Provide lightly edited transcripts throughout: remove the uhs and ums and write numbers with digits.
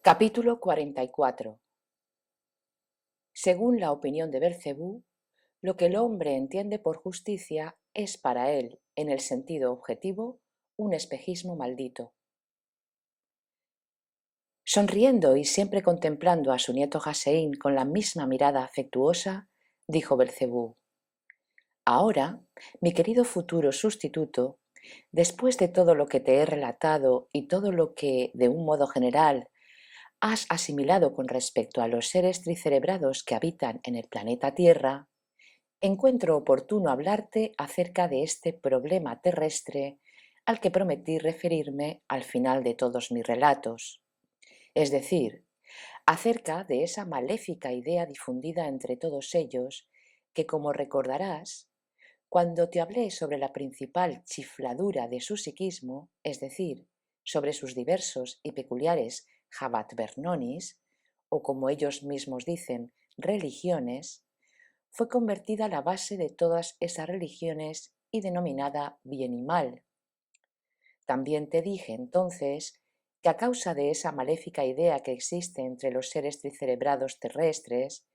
Capítulo 44. Según la opinión de Belcebú, lo que el hombre entiende por justicia es para él, en el sentido objetivo, un espejismo maldito. Sonriendo y siempre contemplando a su nieto Jaseín con la misma mirada afectuosa, dijo Belcebú: Ahora, mi querido futuro sustituto, después de todo lo que te he relatado y todo lo que, de un modo general, has asimilado con respecto a los seres tricerebrados que habitan en el planeta Tierra, encuentro oportuno hablarte acerca de este problema terrestre al que prometí referirme al final de todos mis relatos, es decir, acerca de esa maléfica idea difundida entre todos ellos que, como recordarás, cuando te hablé sobre la principal chifladura de su psiquismo, es decir, sobre sus diversos y peculiares Jabat Bernonis, o como ellos mismos dicen, religiones, fue convertida la base de todas esas religiones y denominada bien y mal. También te dije entonces que a causa de esa maléfica idea que existe entre los seres tricerebrados terrestres,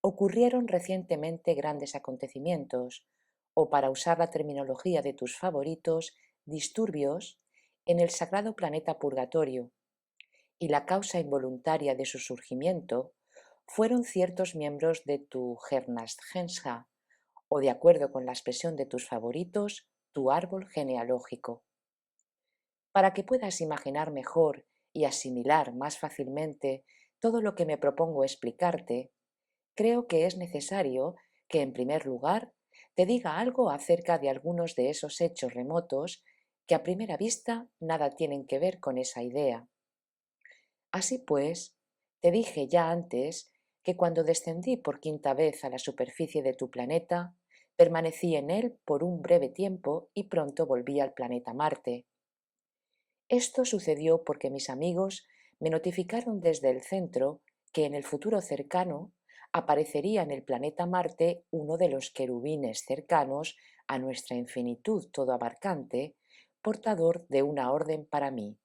ocurrieron recientemente grandes acontecimientos, o para usar la terminología de tus favoritos, disturbios, en el sagrado planeta Purgatorio, y la causa involuntaria de su surgimiento fueron ciertos miembros de tu Gernastgenscha, o de acuerdo con la expresión de tus favoritos, tu árbol genealógico. Para que puedas imaginar mejor y asimilar más fácilmente todo lo que me propongo explicarte, creo que es necesario que, en primer lugar, te diga algo acerca de algunos de esos hechos remotos que a primera vista nada tienen que ver con esa idea. Así pues, te dije ya antes que cuando descendí por quinta vez a la superficie de tu planeta, permanecí en él por un breve tiempo y pronto volví al planeta Marte. Esto sucedió porque mis amigos me notificaron desde el centro que en el futuro cercano aparecería en el planeta Marte uno de los querubines cercanos a nuestra infinitud todo abarcante, portador de una orden para mí.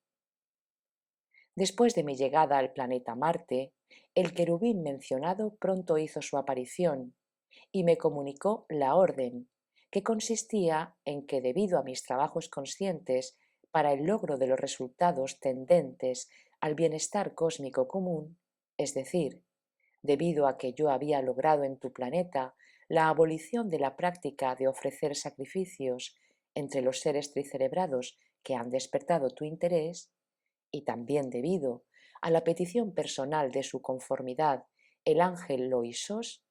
Después de mi llegada al planeta Marte, el querubín mencionado pronto hizo su aparición y me comunicó la orden, que consistía en que, debido a mis trabajos conscientes para el logro de los resultados tendentes al bienestar cósmico común, es decir, debido a que yo había logrado en tu planeta la abolición de la práctica de ofrecer sacrificios entre los seres tricerebrados que han despertado tu interés, y también debido a la petición personal de su conformidad, el ángel Loisos,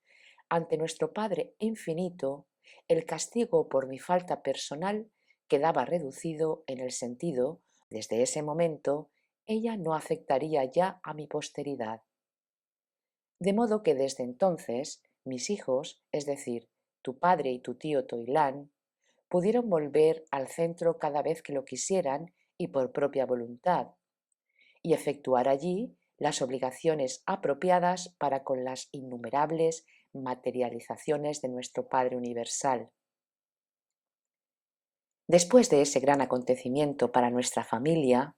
ante nuestro Padre infinito, el castigo por mi falta personal quedaba reducido en el sentido, desde ese momento, ella no afectaría ya a mi posteridad. De modo que desde entonces, mis hijos, es decir, tu padre y tu tío Toilán, pudieron volver al centro cada vez que lo quisieran y por propia voluntad, y efectuar allí las obligaciones apropiadas para con las innumerables materializaciones de nuestro Padre Universal. Después de ese gran acontecimiento para nuestra familia,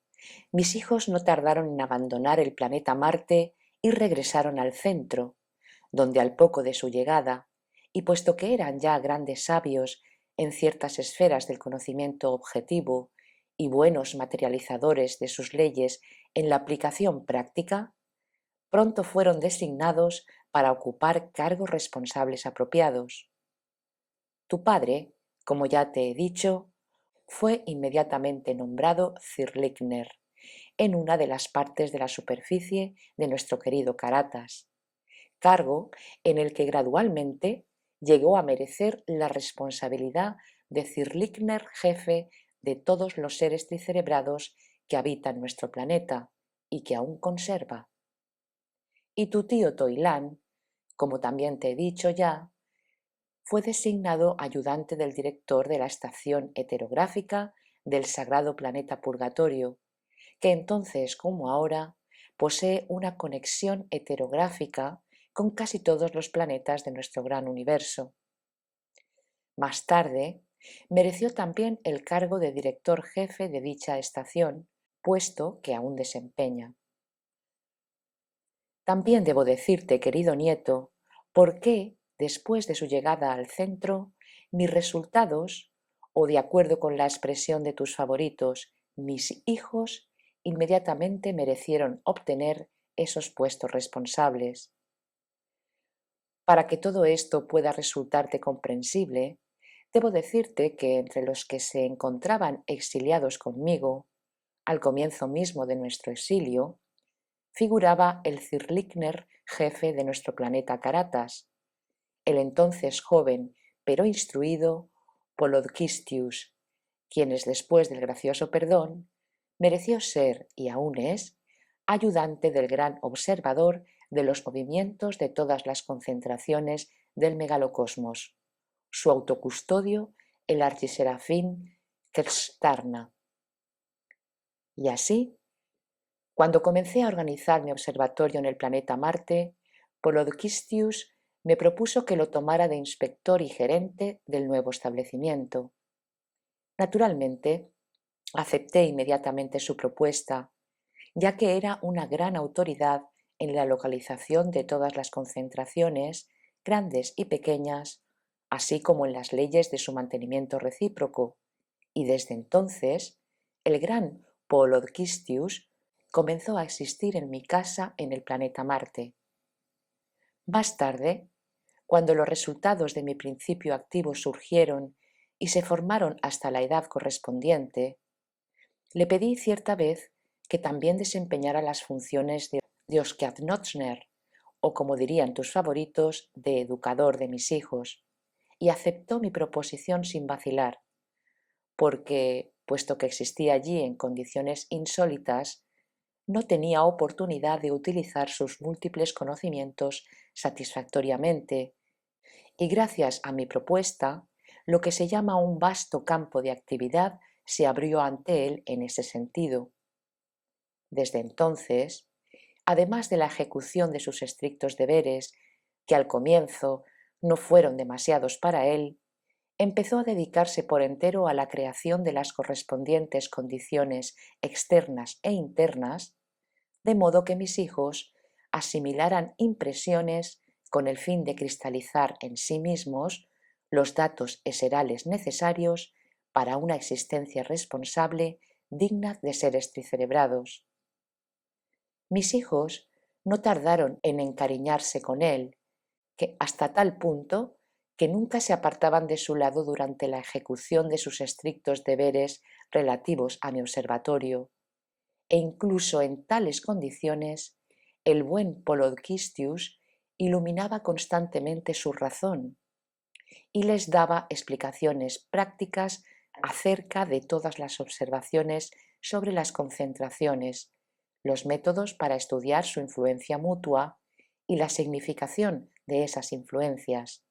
mis hijos no tardaron en abandonar el planeta Marte y regresaron al centro, donde al poco de su llegada, y puesto que eran ya grandes sabios en ciertas esferas del conocimiento objetivo y buenos materializadores de sus leyes en la aplicación práctica, pronto fueron designados para ocupar cargos responsables apropiados. Tu padre, como ya te he dicho, fue inmediatamente nombrado Zirligner en una de las partes de la superficie de nuestro querido Caratas, cargo en el que gradualmente llegó a merecer la responsabilidad de Zirligner jefe de todos los seres tricerebrados que habitan nuestro planeta y que aún conserva. Y tu tío Toilán, como también te he dicho ya, fue designado ayudante del director de la estación heterográfica del sagrado planeta Purgatorio, que entonces como ahora posee una conexión heterográfica con casi todos los planetas de nuestro gran universo. Más tarde, mereció también el cargo de director jefe de dicha estación, puesto que aún desempeña. También debo decirte, querido nieto, por qué, después de su llegada al centro, mis resultados, o de acuerdo con la expresión de tus favoritos, mis hijos, inmediatamente merecieron obtener esos puestos responsables. Para que todo esto pueda resultarte comprensible, debo decirte que entre los que se encontraban exiliados conmigo, al comienzo mismo de nuestro exilio, figuraba el Zirligner jefe de nuestro planeta Caratas, el entonces joven pero instruido Polodkistius, quienes después del gracioso perdón mereció ser, y aún es, ayudante del gran observador de los movimientos de todas las concentraciones del megalocosmos, su autocustodio, el archiserafín Kerstarna. Y así, cuando comencé a organizar mi observatorio en el planeta Marte, Polodkistius me propuso que lo tomara de inspector y gerente del nuevo establecimiento. Naturalmente, acepté inmediatamente su propuesta, ya que era una gran autoridad en la localización de todas las concentraciones, grandes y pequeñas, así como en las leyes de su mantenimiento recíproco, y desde entonces el gran Polodkistius comenzó a existir en mi casa en el planeta Marte. Más tarde, cuando los resultados de mi principio activo surgieron y se formaron hasta la edad correspondiente, le pedí cierta vez que también desempeñara las funciones de Oskadnotzner, o como dirían tus favoritos, de educador de mis hijos, y aceptó mi proposición sin vacilar, porque, puesto que existía allí en condiciones insólitas, no tenía oportunidad de utilizar sus múltiples conocimientos satisfactoriamente, y gracias a mi propuesta, lo que se llama un vasto campo de actividad se abrió ante él en ese sentido. Desde entonces, además de la ejecución de sus estrictos deberes, que al comienzo no fueron demasiados para él, empezó a dedicarse por entero a la creación de las correspondientes condiciones externas e internas, de modo que mis hijos asimilaran impresiones con el fin de cristalizar en sí mismos los datos eserales necesarios para una existencia responsable digna de seres tricerebrados. Mis hijos no tardaron en encariñarse con él, que hasta tal punto que nunca se apartaban de su lado durante la ejecución de sus estrictos deberes relativos a mi observatorio, e incluso en tales condiciones, el buen Polodkistius iluminaba constantemente su razón y les daba explicaciones prácticas acerca de todas las observaciones sobre las concentraciones, los métodos para estudiar su influencia mutua y la significación de esas influencias.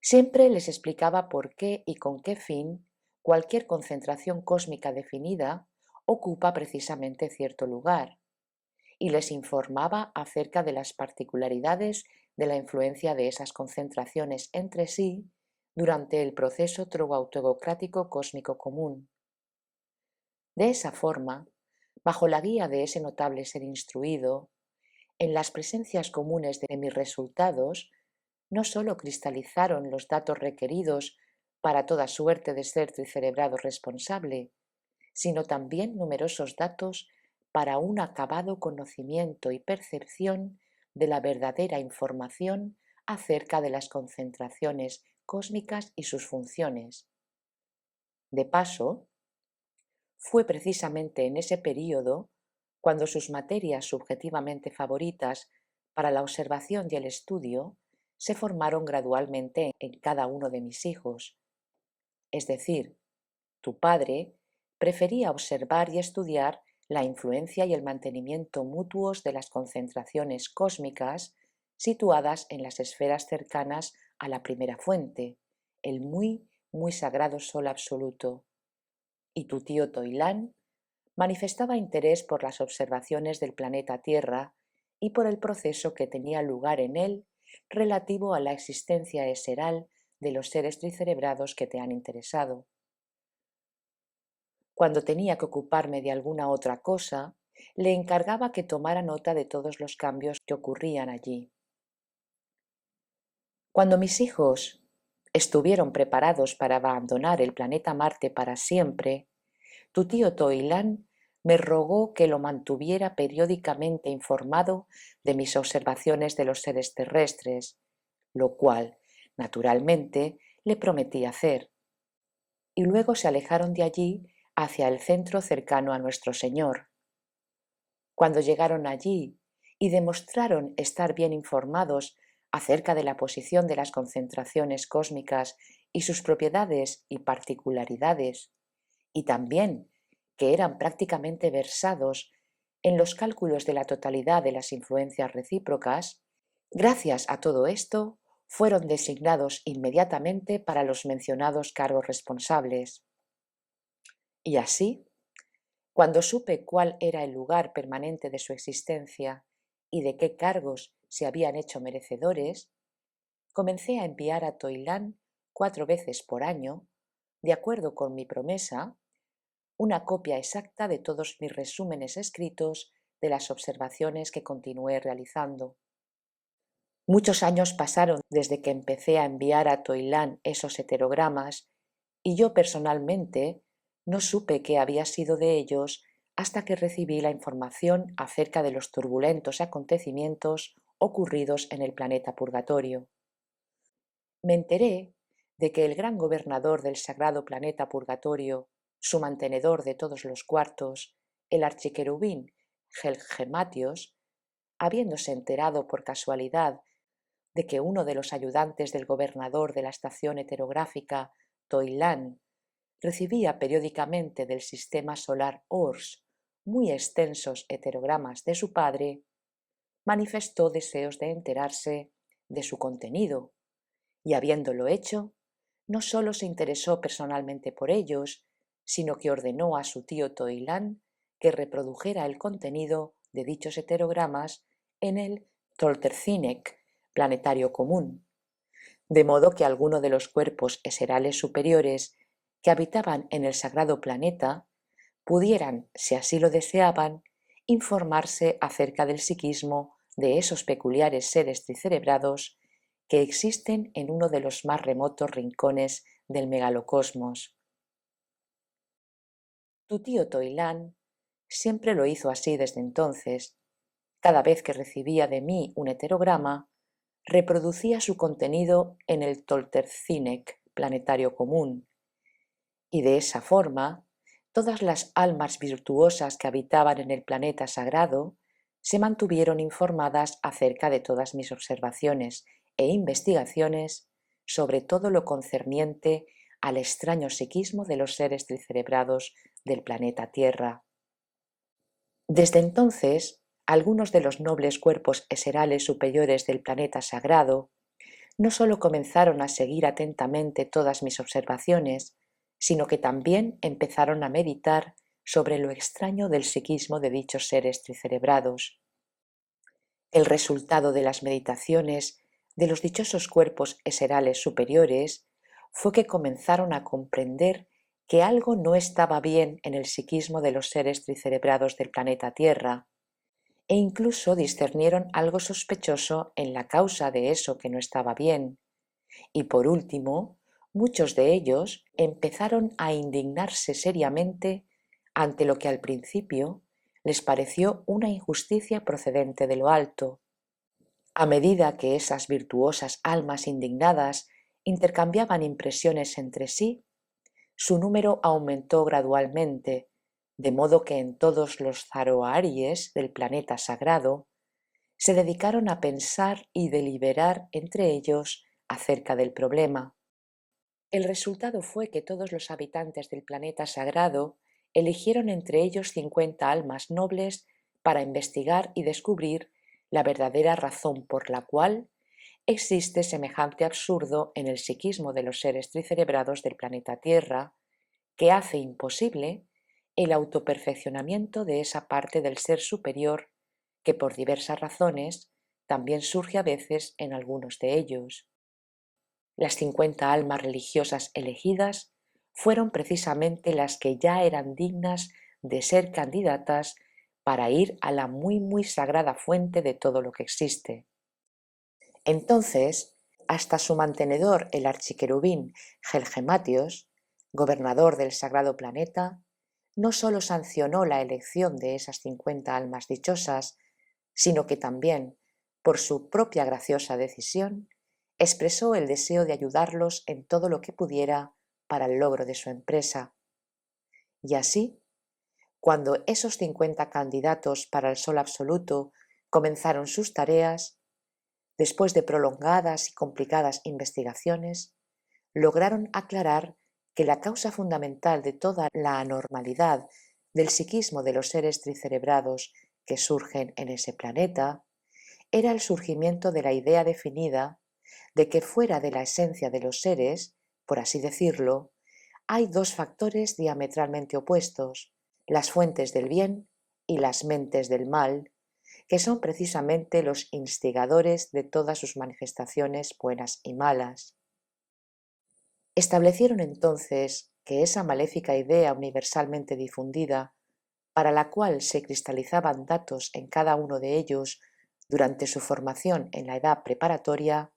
Siempre les explicaba por qué y con qué fin cualquier concentración cósmica definida ocupa precisamente cierto lugar, y les informaba acerca de las particularidades de la influencia de esas concentraciones entre sí durante el proceso troautegocrático cósmico común. De esa forma, bajo la guía de ese notable ser instruido, en las presencias comunes de mis resultados, no sólo cristalizaron los datos requeridos para toda suerte de ser tricerebrado responsable, sino también numerosos datos para un acabado conocimiento y percepción de la verdadera información acerca de las concentraciones cósmicas y sus funciones. De paso, fue precisamente en ese período cuando sus materias subjetivamente favoritas para la observación y el estudio se formaron gradualmente en cada uno de mis hijos. Es decir, tu padre prefería observar y estudiar la influencia y el mantenimiento mutuos de las concentraciones cósmicas situadas en las esferas cercanas a la primera fuente, el muy sagrado Sol absoluto, y tu tío Toilán manifestaba interés por las observaciones del planeta Tierra y por el proceso que tenía lugar en él relativo a la existencia eseral de los seres tricerebrados que te han interesado. Cuando tenía que ocuparme de alguna otra cosa, le encargaba que tomara nota de todos los cambios que ocurrían allí. Cuando mis hijos estuvieron preparados para abandonar el planeta Marte para siempre, tu tío Toilán me rogó que lo mantuviera periódicamente informado de mis observaciones de los seres terrestres, lo cual, naturalmente, le prometí hacer. Y luego se alejaron de allí hacia el centro cercano a nuestro Señor. Cuando llegaron allí y demostraron estar bien informados acerca de la posición de las concentraciones cósmicas y sus propiedades y particularidades, y también que eran prácticamente versados en los cálculos de la totalidad de las influencias recíprocas, gracias a todo esto fueron designados inmediatamente para los mencionados cargos responsables. Y así, cuando supe cuál era el lugar permanente de su existencia y de qué cargos se habían hecho merecedores, comencé a enviar a Toilán 4 veces por año, de acuerdo con mi promesa, una copia exacta de todos mis resúmenes escritos de las observaciones que continué realizando. Muchos años pasaron desde que empecé a enviar a Toilán esos heterogramas y yo personalmente no supe qué había sido de ellos hasta que recibí la información acerca de los turbulentos acontecimientos ocurridos en el planeta Purgatorio. Me enteré de que el gran gobernador del sagrado planeta Purgatorio, su mantenedor de todos los cuartos, el archiquerubín Gelgematios, habiéndose enterado por casualidad de que uno de los ayudantes del gobernador de la estación heterográfica, Toilán, recibía periódicamente del sistema solar Ors muy extensos heterogramas de su padre, manifestó deseos de enterarse de su contenido, y habiéndolo hecho, no solo se interesó personalmente por ellos, sino que ordenó a su tío Toilán que reprodujera el contenido de dichos heterogramas en el Toltercinek, planetario común, de modo que alguno de los cuerpos eserales superiores que habitaban en el sagrado planeta pudieran, si así lo deseaban, informarse acerca del psiquismo de esos peculiares seres tricerebrados que existen en uno de los más remotos rincones del megalocosmos. Tu tío Toilán siempre lo hizo así desde entonces. Cada vez que recibía de mí un heterograma, reproducía su contenido en el Toltercinek, planetario común, y de esa forma todas las almas virtuosas que habitaban en el planeta sagrado se mantuvieron informadas acerca de todas mis observaciones e investigaciones sobre todo lo concerniente al extraño psiquismo de los seres tricerebrados del planeta Tierra. Desde entonces, algunos de los nobles cuerpos eserales superiores del planeta sagrado no solo comenzaron a seguir atentamente todas mis observaciones, sino que también empezaron a meditar sobre lo extraño del psiquismo de dichos seres tricerebrados. El resultado de las meditaciones de los dichosos cuerpos eserales superiores fue que comenzaron a comprender que algo no estaba bien en el psiquismo de los seres tricerebrados del planeta Tierra, e incluso discernieron algo sospechoso en la causa de eso que no estaba bien. Y por último, muchos de ellos empezaron a indignarse seriamente ante lo que al principio les pareció una injusticia procedente de lo alto. A medida que esas virtuosas almas indignadas intercambiaban impresiones entre sí, su número aumentó gradualmente, de modo que en todos los Zaroaries del planeta sagrado se dedicaron a pensar y deliberar entre ellos acerca del problema. El resultado fue que todos los habitantes del planeta sagrado eligieron entre ellos 50 almas nobles para investigar y descubrir la verdadera razón por la cual existe semejante absurdo en el psiquismo de los seres tricerebrados del planeta Tierra, que hace imposible el autoperfeccionamiento de esa parte del ser superior que por diversas razones también surge a veces en algunos de ellos. Las 50 almas religiosas elegidas fueron precisamente las que ya eran dignas de ser candidatas para ir a la muy sagrada fuente de todo lo que existe. Entonces, hasta su mantenedor, el archiquerubín Gelgematios, gobernador del sagrado planeta, no sólo sancionó la elección de esas 50 almas dichosas, sino que también, por su propia graciosa decisión, expresó el deseo de ayudarlos en todo lo que pudiera para el logro de su empresa. Y así, cuando esos 50 candidatos para el sol absoluto comenzaron sus tareas, después de prolongadas y complicadas investigaciones, lograron aclarar que la causa fundamental de toda la anormalidad del psiquismo de los seres tricerebrados que surgen en ese planeta era el surgimiento de la idea definida de que fuera de la esencia de los seres, por así decirlo, hay dos factores diametralmente opuestos, las fuentes del bien y las mentes del mal, que son precisamente los instigadores de todas sus manifestaciones buenas y malas. Establecieron entonces que esa maléfica idea universalmente difundida, para la cual se cristalizaban datos en cada uno de ellos durante su formación en la edad preparatoria,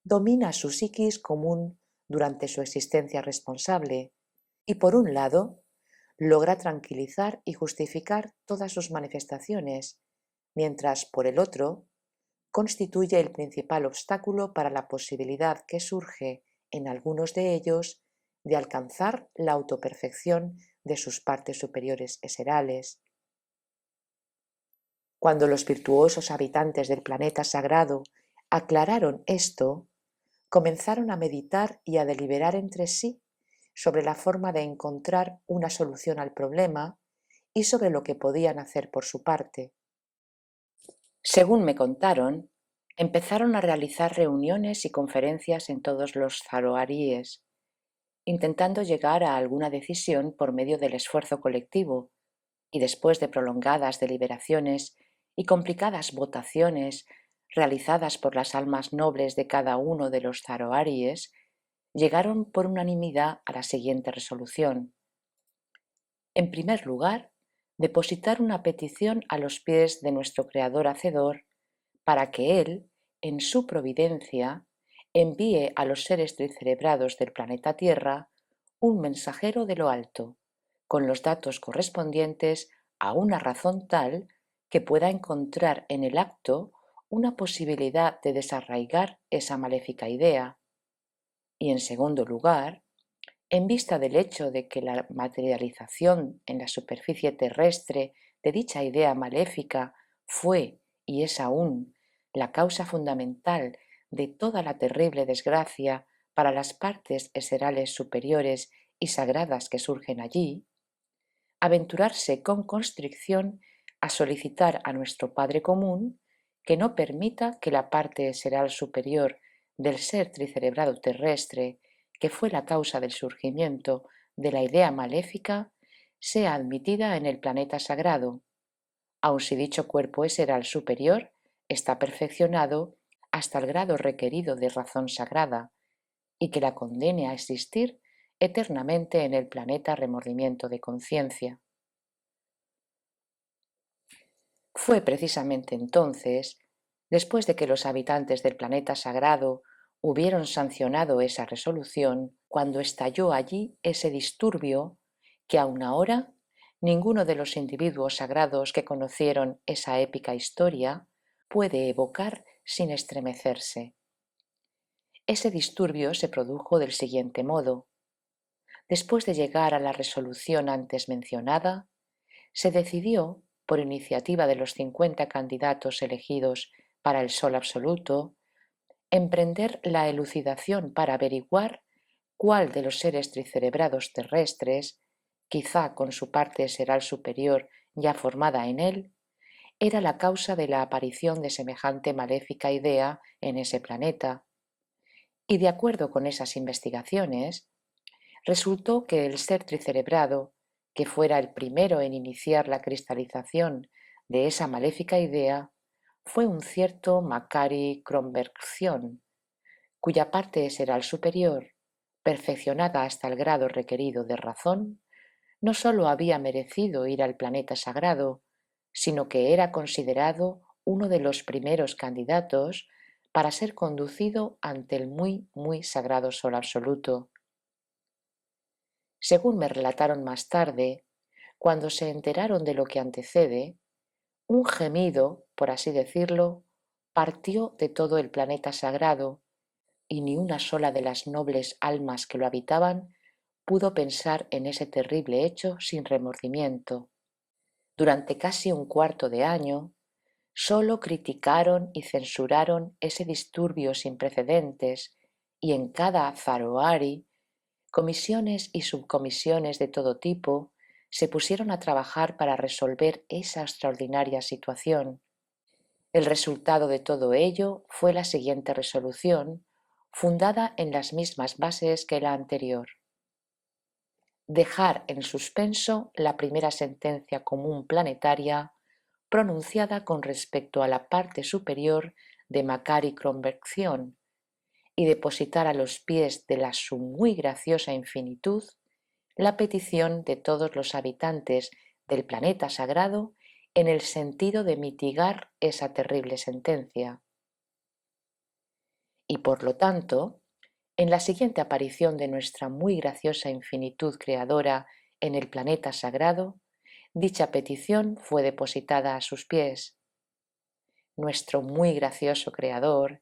domina su psiquis común durante su existencia responsable y, por un lado, logra tranquilizar y justificar todas sus manifestaciones, mientras, por el otro, constituye el principal obstáculo para la posibilidad que surge en algunos de ellos de alcanzar la autoperfección de sus partes superiores eserales. Cuando los virtuosos habitantes del planeta sagrado aclararon esto, comenzaron a meditar y a deliberar entre sí sobre la forma de encontrar una solución al problema y sobre lo que podían hacer por su parte. Según me contaron, empezaron a realizar reuniones y conferencias en todos los zaroaríes, intentando llegar a alguna decisión por medio del esfuerzo colectivo, y después de prolongadas deliberaciones y complicadas votaciones realizadas por las almas nobles de cada uno de los zaroaríes, llegaron por unanimidad a la siguiente resolución. En primer lugar, depositar una petición a los pies de nuestro Creador Hacedor para que Él, en su providencia, envíe a los seres tricerebrados del planeta Tierra un mensajero de lo alto, con los datos correspondientes a una razón tal que pueda encontrar en el acto una posibilidad de desarraigar esa maléfica idea. Y en segundo lugar, en vista del hecho de que la materialización en la superficie terrestre de dicha idea maléfica fue y es aún la causa fundamental de toda la terrible desgracia para las partes eserales superiores y sagradas que surgen allí, aventurarse con constricción a solicitar a nuestro Padre Común que no permita que la parte eseral superior del ser tricerebrado terrestre, que fue la causa del surgimiento de la idea maléfica, sea admitida en el planeta sagrado, aun si dicho cuerpo eseral superior está perfeccionado hasta el grado requerido de razón sagrada, y que la condene a existir eternamente en el planeta remordimiento de conciencia. Fue precisamente entonces, después de que los habitantes del planeta sagrado hubieron sancionado esa resolución, cuando estalló allí ese disturbio que aun ahora ninguno de los individuos sagrados que conocieron esa épica historia puede evocar sin estremecerse. Ese disturbio se produjo del siguiente modo. Después de llegar a la resolución antes mencionada, se decidió, por iniciativa de los 50 candidatos elegidos para el sol absoluto, emprender la elucidación para averiguar cuál de los seres tricerebrados terrestres, quizá con su parte eseral superior ya formada en él, era la causa de la aparición de semejante maléfica idea en ese planeta. Y de acuerdo con esas investigaciones, resultó que el ser tricerebrado, que fuera el primero en iniciar la cristalización de esa maléfica idea, fue un cierto Macari Kronbergson, cuya parte eseral superior, perfeccionada hasta el grado requerido de razón, no sólo había merecido ir al planeta sagrado, sino que era considerado uno de los primeros candidatos para ser conducido ante el muy, muy sagrado Sol absoluto. Según me relataron más tarde, cuando se enteraron de lo que antecede, un gemido, por así decirlo, partió de todo el planeta sagrado, y ni una sola de las nobles almas que lo habitaban pudo pensar en ese terrible hecho sin remordimiento. Durante casi un cuarto de año, solo criticaron y censuraron ese disturbio sin precedentes, y en cada Faroari, comisiones y subcomisiones de todo tipo se pusieron a trabajar para resolver esa extraordinaria situación. El resultado de todo ello fue la siguiente resolución, fundada en las mismas bases que la anterior: dejar en suspenso la primera sentencia común planetaria pronunciada con respecto a la parte superior de Macquarie-Convección y depositar a los pies de la su muy graciosa infinitud la petición de todos los habitantes del planeta sagrado en el sentido de mitigar esa terrible sentencia. Y por lo tanto, en la siguiente aparición de nuestra muy graciosa infinitud creadora en el planeta sagrado, dicha petición fue depositada a sus pies. Nuestro muy gracioso creador,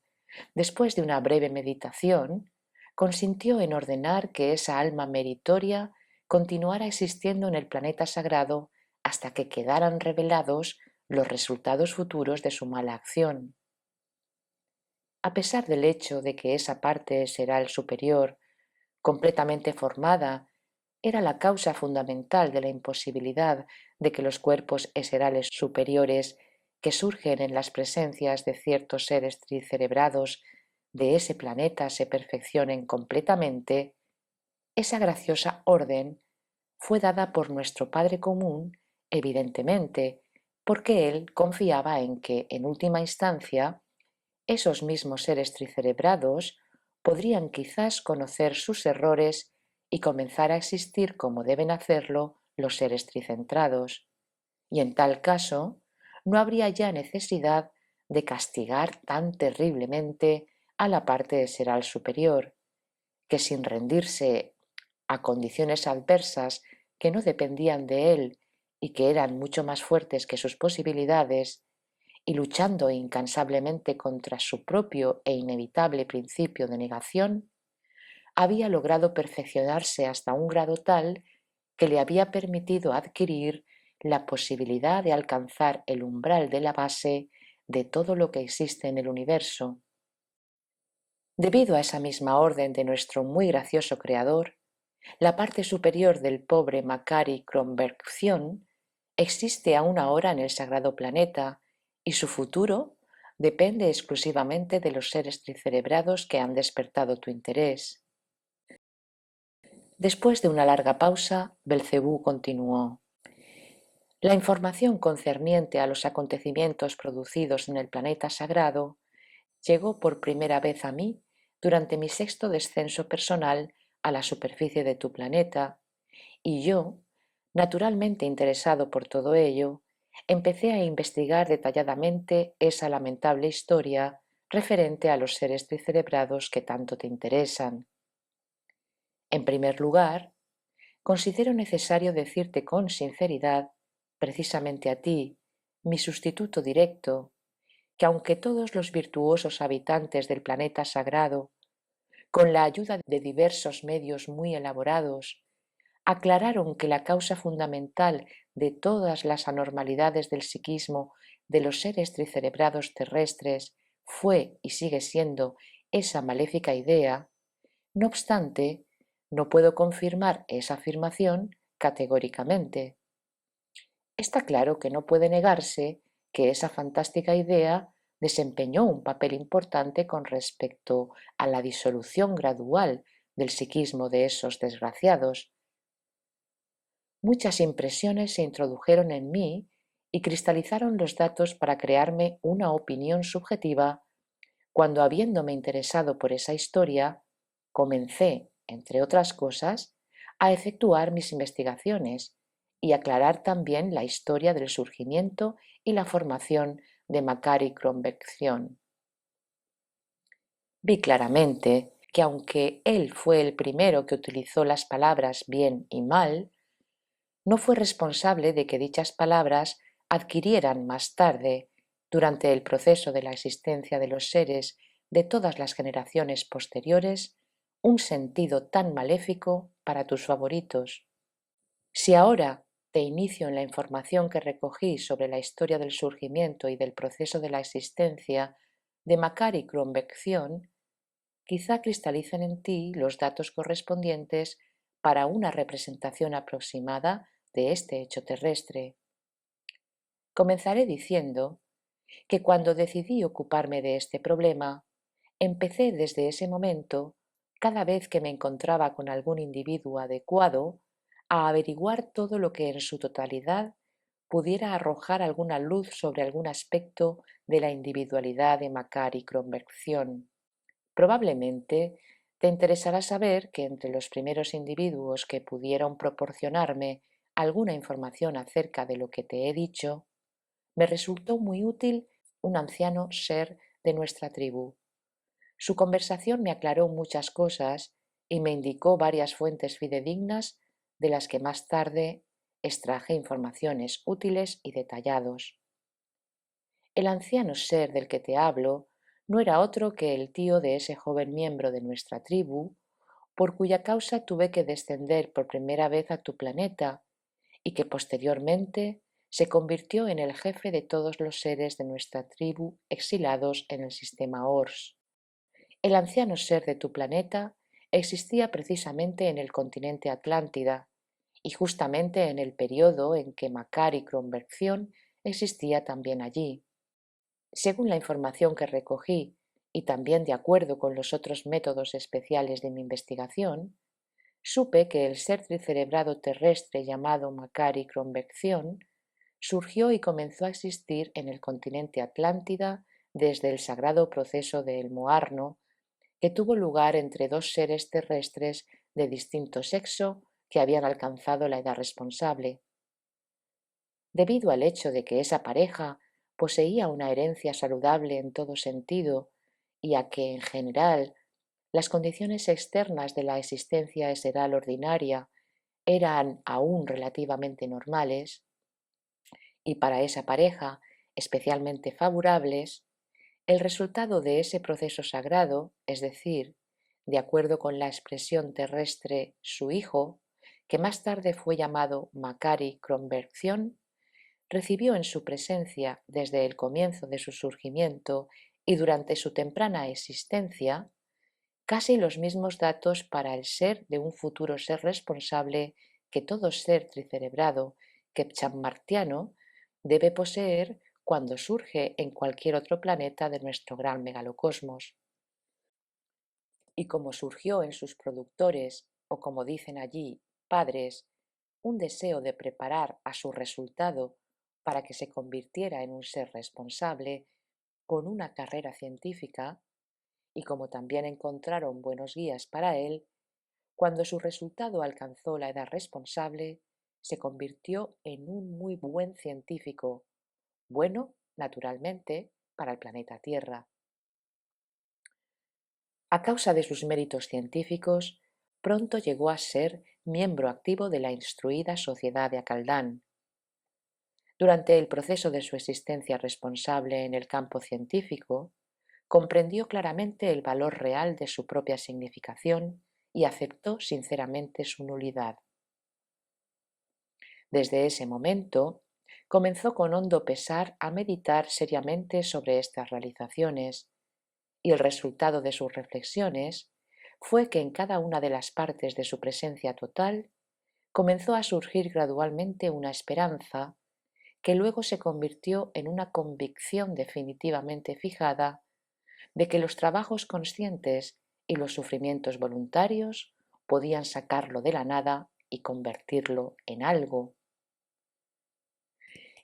después de una breve meditación, consintió en ordenar que esa alma meritoria continuara existiendo en el planeta sagrado hasta que quedaran revelados los resultados futuros de su mala acción. A pesar del hecho de que esa parte será el superior, completamente formada, era la causa fundamental de la imposibilidad de que los cuerpos eserales superiores que surgen en las presencias de ciertos seres tricerebrados de ese planeta se perfeccionen completamente, esa graciosa orden fue dada por nuestro Padre Común, evidentemente, porque Él confiaba en que, en última instancia, esos mismos seres tricerebrados podrían quizás conocer sus errores y comenzar a existir como deben hacerlo los seres tricentrados, y en tal caso no habría ya necesidad de castigar tan terriblemente a la parte de seral superior, que sin rendirse a condiciones adversas que no dependían de él y que eran mucho más fuertes que sus posibilidades, y luchando incansablemente contra su propio e inevitable principio de negación, había logrado perfeccionarse hasta un grado tal que le había permitido adquirir la posibilidad de alcanzar el umbral de la base de todo lo que existe en el universo. Debido a esa misma orden de nuestro muy gracioso creador, la parte superior del pobre Macquarie Convección existe aún ahora en el sagrado planeta, y su futuro depende exclusivamente de los seres tricerebrados que han despertado tu interés. Después de una larga pausa, Belcebú continuó: la información concerniente a los acontecimientos producidos en el planeta sagrado llegó por primera vez a mí durante mi sexto descenso personal a la superficie de tu planeta, y yo, naturalmente interesado por todo ello, empecé a investigar detalladamente esa lamentable historia referente a los seres tricerebrados que tanto te interesan. En primer lugar, considero necesario decirte con sinceridad, precisamente a ti, mi sustituto directo, que aunque todos los virtuosos habitantes del planeta sagrado, con la ayuda de diversos medios muy elaborados, aclararon que la causa fundamental de todas las anormalidades del psiquismo de los seres tricerebrados terrestres fue y sigue siendo esa maléfica idea, no obstante, no puedo confirmar esa afirmación categóricamente. Está claro que no puede negarse que esa fantástica idea desempeñó un papel importante con respecto a la disolución gradual del psiquismo de esos desgraciados. Muchas impresiones se introdujeron en mí y cristalizaron los datos para crearme una opinión subjetiva cuando, habiéndome interesado por esa historia, comencé, entre otras cosas, a efectuar mis investigaciones y aclarar también la historia del surgimiento y la formación de Makary Convección. Vi claramente que aunque él fue el primero que utilizó las palabras bien y mal, no fue responsable de que dichas palabras adquirieran más tarde, durante el proceso de la existencia de los seres de todas las generaciones posteriores, un sentido tan maléfico para tus favoritos. Si ahora te inicio en la información que recogí sobre la historia del surgimiento y del proceso de la existencia de Makary Convección, quizá cristalicen en ti los datos correspondientes para una representación aproximada de este hecho terrestre. Comenzaré diciendo que cuando decidí ocuparme de este problema, empecé desde ese momento, cada vez que me encontraba con algún individuo adecuado, a averiguar todo lo que en su totalidad pudiera arrojar alguna luz sobre algún aspecto de la individualidad de Makary Convección. Probablemente te interesará saber que entre los primeros individuos que pudieron proporcionarme alguna información acerca de lo que te he dicho, me resultó muy útil un anciano ser de nuestra tribu. Su conversación me aclaró muchas cosas y me indicó varias fuentes fidedignas de las que más tarde extraje informaciones útiles y detallados. El anciano ser del que te hablo no era otro que el tío de ese joven miembro de nuestra tribu, por cuya causa tuve que descender por primera vez a tu planeta y que posteriormente se convirtió en el jefe de todos los seres de nuestra tribu exilados en el sistema Ors. El anciano ser de tu planeta existía precisamente en el continente Atlántida y justamente en el periodo en que Makary Convección existía también allí. Según la información que recogí y también de acuerdo con los otros métodos especiales de mi investigación, supe que el ser tricerebrado terrestre llamado Makary Convección surgió y comenzó a existir en el continente Atlántida desde el sagrado proceso de El Moarno, que tuvo lugar entre dos seres terrestres de distinto sexo que habían alcanzado la edad responsable. Debido al hecho de que esa pareja poseía una herencia saludable en todo sentido y a que, en general, las condiciones externas de la existencia seral ordinaria eran aún relativamente normales, y para esa pareja especialmente favorables, el resultado de ese proceso sagrado, es decir, de acuerdo con la expresión terrestre su hijo, que más tarde fue llamado Makary Convección, recibió en su presencia desde el comienzo de su surgimiento y durante su temprana existencia casi los mismos datos para el ser de un futuro ser responsable que todo ser tricerebrado que Pchammartiano debe poseer cuando surge en cualquier otro planeta de nuestro gran megalocosmos. Y como surgió en sus productores, o como dicen allí, padres, un deseo de preparar a su resultado para que se convirtiera en un ser responsable con una carrera científica, y como también encontraron buenos guías para él, cuando su resultado alcanzó la edad responsable, se convirtió en un muy buen científico, bueno, naturalmente, para el planeta Tierra. A causa de sus méritos científicos, pronto llegó a ser miembro activo de la instruida Sociedad de Acaldán. Durante el proceso de su existencia responsable en el campo científico, comprendió claramente el valor real de su propia significación y aceptó sinceramente su nulidad. Desde ese momento, comenzó con hondo pesar a meditar seriamente sobre estas realizaciones, y el resultado de sus reflexiones fue que en cada una de las partes de su presencia total comenzó a surgir gradualmente una esperanza que luego se convirtió en una convicción definitivamente fijada de que los trabajos conscientes y los sufrimientos voluntarios podían sacarlo de la nada y convertirlo en algo.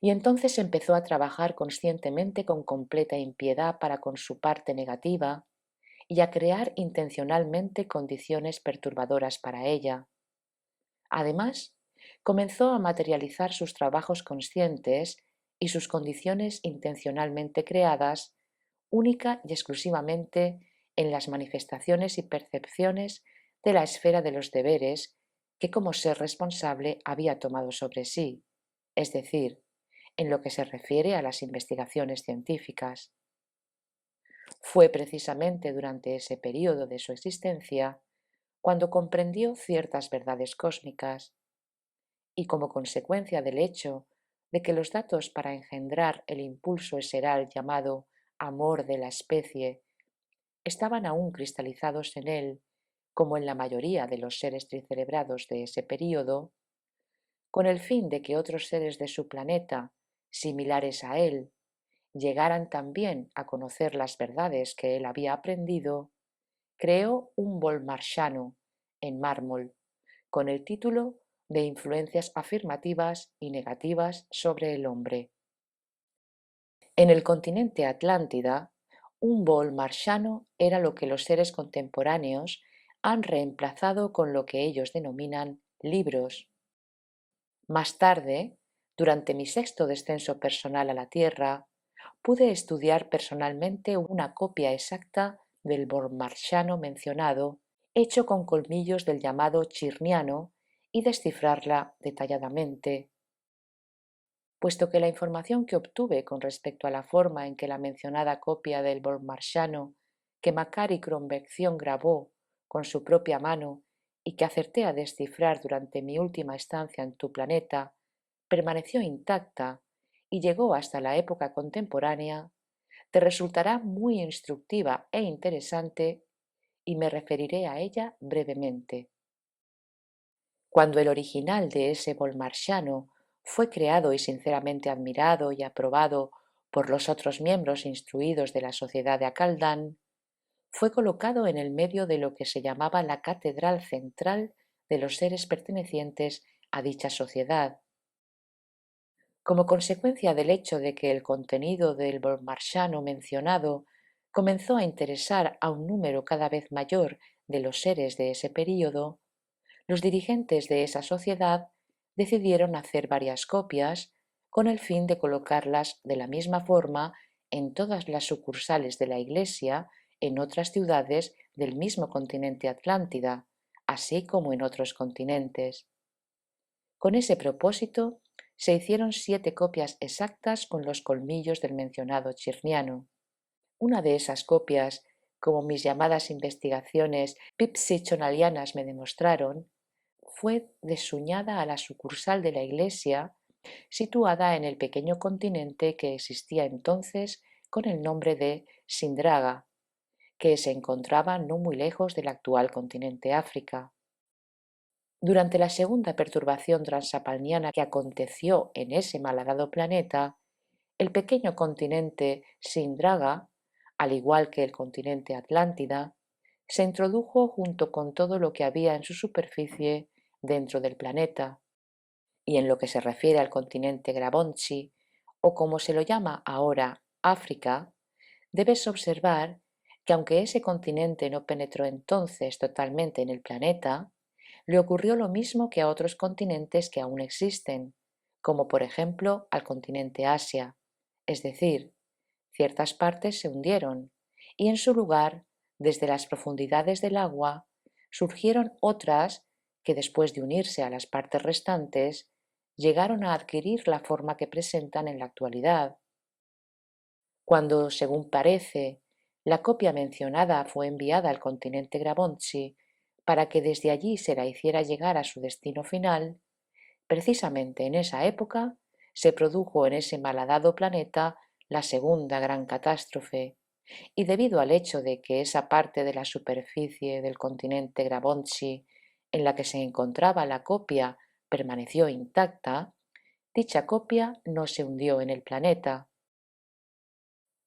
Y entonces empezó a trabajar conscientemente con completa impiedad para con su parte negativa y a crear intencionalmente condiciones perturbadoras para ella. Además, comenzó a materializar sus trabajos conscientes y sus condiciones intencionalmente creadas única y exclusivamente en las manifestaciones y percepciones de la esfera de los deberes que como ser responsable había tomado sobre sí, es decir, en lo que se refiere a las investigaciones científicas. Fue precisamente durante ese período de su existencia cuando comprendió ciertas verdades cósmicas y como consecuencia del hecho de que los datos para engendrar el impulso eseral llamado amor de la especie estaban aún cristalizados en él, como en la mayoría de los seres tricerebrados de ese período, con el fin de que otros seres de su planeta, similares a él, llegaran también a conocer las verdades que él había aprendido, creó un bol marciano en mármol, con el título de Influencias afirmativas y negativas sobre el hombre. En el continente Atlántida, un bol marciano era lo que los seres contemporáneos han reemplazado con lo que ellos denominan libros. Más tarde, durante mi sexto descenso personal a la Tierra, pude estudiar personalmente una copia exacta del bol marciano mencionado, hecho con colmillos del llamado chirniano, y descifrarla detalladamente. Puesto que la información que obtuve con respecto a la forma en que la mencionada copia del bol marciano que Macquarie Convección grabó con su propia mano y que acerté a descifrar durante mi última estancia en tu planeta, permaneció intacta y llegó hasta la época contemporánea, te resultará muy instructiva e interesante y me referiré a ella brevemente. Cuando el original de ese bol marciano fue creado y sinceramente admirado y aprobado por los otros miembros instruidos de la sociedad de Akaldán, fue colocado en el medio de lo que se llamaba la catedral central de los seres pertenecientes a dicha sociedad. Como consecuencia del hecho de que el contenido del bol marciano mencionado comenzó a interesar a un número cada vez mayor de los seres de ese período, los dirigentes de esa sociedad decidieron hacer varias copias con el fin de colocarlas de la misma forma en todas las sucursales de la Iglesia en otras ciudades del mismo continente Atlántida, así como en otros continentes. Con ese propósito se hicieron 7 copias exactas con los colmillos del mencionado chirniano. Una de esas copias, como mis llamadas investigaciones pipsichonalianas me demostraron, fue desuñada a la sucursal de la Iglesia situada en el pequeño continente que existía entonces con el nombre de Sindraga, que se encontraba no muy lejos del actual continente África. Durante la segunda perturbación transapalniana que aconteció en ese malhadado planeta, el pequeño continente Sindraga, al igual que el continente Atlántida, se introdujo junto con todo lo que había en su superficie dentro del planeta, y en lo que se refiere al continente Grabonchi, o como se lo llama ahora África, debes observar que aunque ese continente no penetró entonces totalmente en el planeta, le ocurrió lo mismo que a otros continentes que aún existen, como por ejemplo al continente Asia, es decir, ciertas partes se hundieron y en su lugar, desde las profundidades del agua, surgieron otras que después de unirse a las partes restantes, llegaron a adquirir la forma que presentan en la actualidad. Cuando, según parece, la copia mencionada fue enviada al continente Grabonchi para que desde allí se la hiciera llegar a su destino final, precisamente en esa época se produjo en ese malhadado planeta la segunda gran catástrofe, y debido al hecho de que esa parte de la superficie del continente Grabonchi en la que se encontraba la copia permaneció intacta, dicha copia no se hundió en el planeta.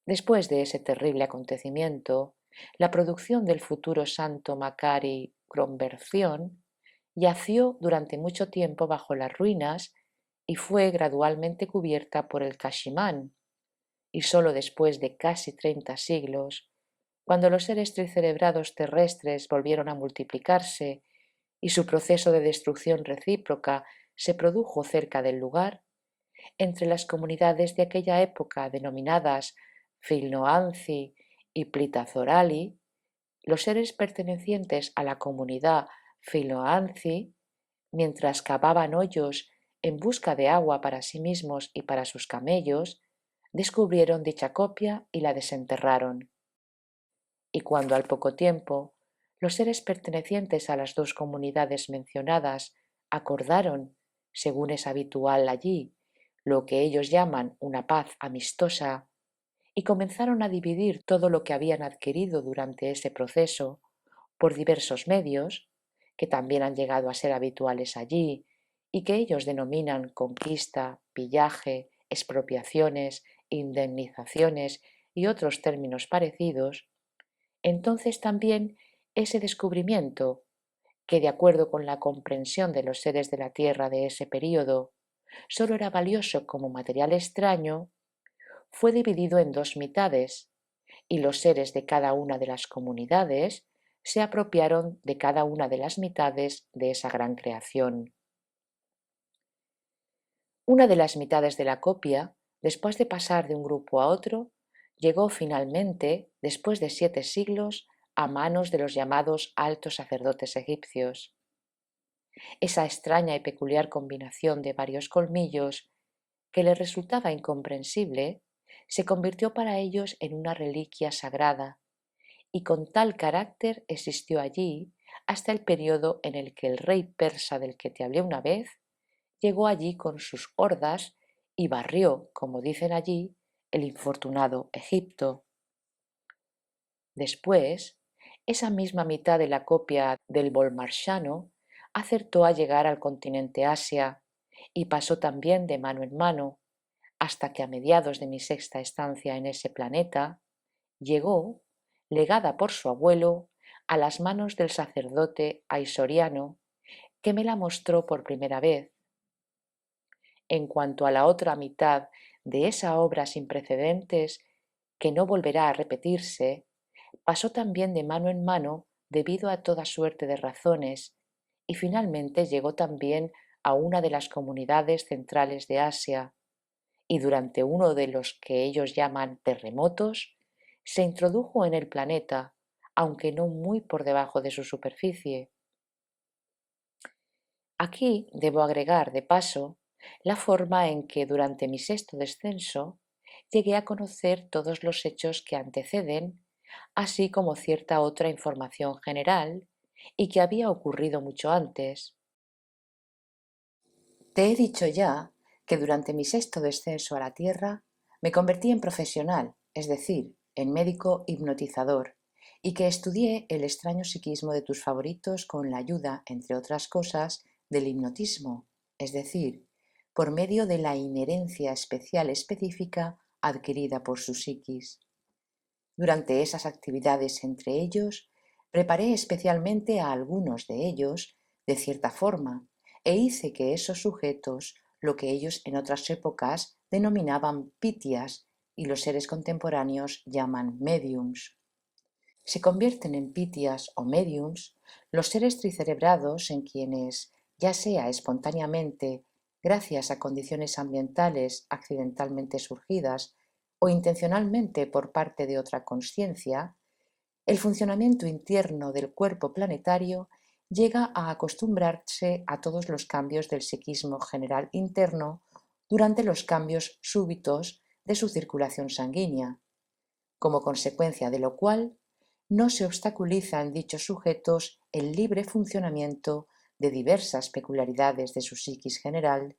Después de ese terrible acontecimiento, la producción del futuro santo Macquarie Conversión yació durante mucho tiempo bajo las ruinas y fue gradualmente cubierta por el Cashimán, y sólo después de casi 30 siglos, cuando los seres tricerebrados terrestres volvieron a multiplicarse y su proceso de destrucción recíproca se produjo cerca del lugar, entre las comunidades de aquella época denominadas Filnoanci y Plitazorali, los seres pertenecientes a la comunidad Filnoanci, mientras cavaban hoyos en busca de agua para sí mismos y para sus camellos, descubrieron dicha copia y la desenterraron. Y cuando al poco tiempo los seres pertenecientes a las dos comunidades mencionadas acordaron, según es habitual allí, lo que ellos llaman una paz amistosa, y comenzaron a dividir todo lo que habían adquirido durante ese proceso por diversos medios, que también han llegado a ser habituales allí y que ellos denominan conquista, pillaje, expropiaciones, indemnizaciones y otros términos parecidos, entonces también ese descubrimiento, que de acuerdo con la comprensión de los seres de la Tierra de ese período, sólo era valioso como material extraño, fue dividido en dos mitades, y los seres de cada una de las comunidades se apropiaron de cada una de las mitades de esa gran creación. Una de las mitades de la copia, después de pasar de un grupo a otro, llegó finalmente, después de 7 siglos, a manos de los llamados altos sacerdotes egipcios. Esa extraña y peculiar combinación de varios colmillos, que les resultaba incomprensible, se convirtió para ellos en una reliquia sagrada, y con tal carácter existió allí hasta el periodo en el que el rey persa del que te hablé una vez llegó allí con sus hordas y barrió, como dicen allí, el infortunado Egipto. Después, esa misma mitad de la copia del bolmarchano acertó a llegar al continente Asia y pasó también de mano en mano, hasta que a mediados de mi sexta estancia en ese planeta, llegó, legada por su abuelo, a las manos del sacerdote aisoriano, que me la mostró por primera vez. En cuanto a la otra mitad de esa obra sin precedentes, que no volverá a repetirse, pasó también de mano en mano debido a toda suerte de razones, y finalmente llegó también a una de las comunidades centrales de Asia, y durante uno de los que ellos llaman terremotos, se introdujo en el planeta, aunque no muy por debajo de su superficie. Aquí debo agregar, de paso, la forma en que durante mi sexto descenso llegué a conocer todos los hechos que anteceden, así como cierta otra información general y que había ocurrido mucho antes. Te he dicho ya que durante mi sexto descenso a la Tierra me convertí en profesional, es decir, en médico hipnotizador, y que estudié el extraño psiquismo de tus favoritos con la ayuda, entre otras cosas, del hipnotismo, es decir, por medio de la inherencia especial específica adquirida por su psiquis. Durante esas actividades entre ellos, preparé especialmente a algunos de ellos, de cierta forma, e hice que esos sujetos, lo que ellos en otras épocas denominaban pitias y los seres contemporáneos llaman mediums. Se convierten en pitias o mediums los seres tricerebrados en quienes, ya sea espontáneamente, gracias a condiciones ambientales accidentalmente surgidas o intencionalmente por parte de otra consciencia, el funcionamiento interno del cuerpo planetario llega a acostumbrarse a todos los cambios del psiquismo general interno durante los cambios súbitos de su circulación sanguínea, como consecuencia de lo cual no se obstaculiza en dichos sujetos el libre funcionamiento de diversas peculiaridades de su psiquis general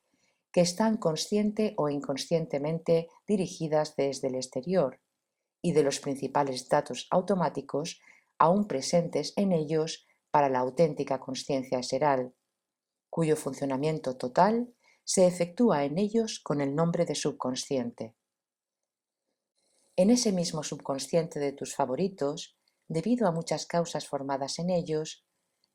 que están consciente o inconscientemente dirigidas desde el exterior y de los principales datos automáticos aún presentes en ellos para la auténtica consciencia seral, cuyo funcionamiento total se efectúa en ellos con el nombre de subconsciente. En ese mismo subconsciente de tus favoritos, debido a muchas causas formadas en ellos,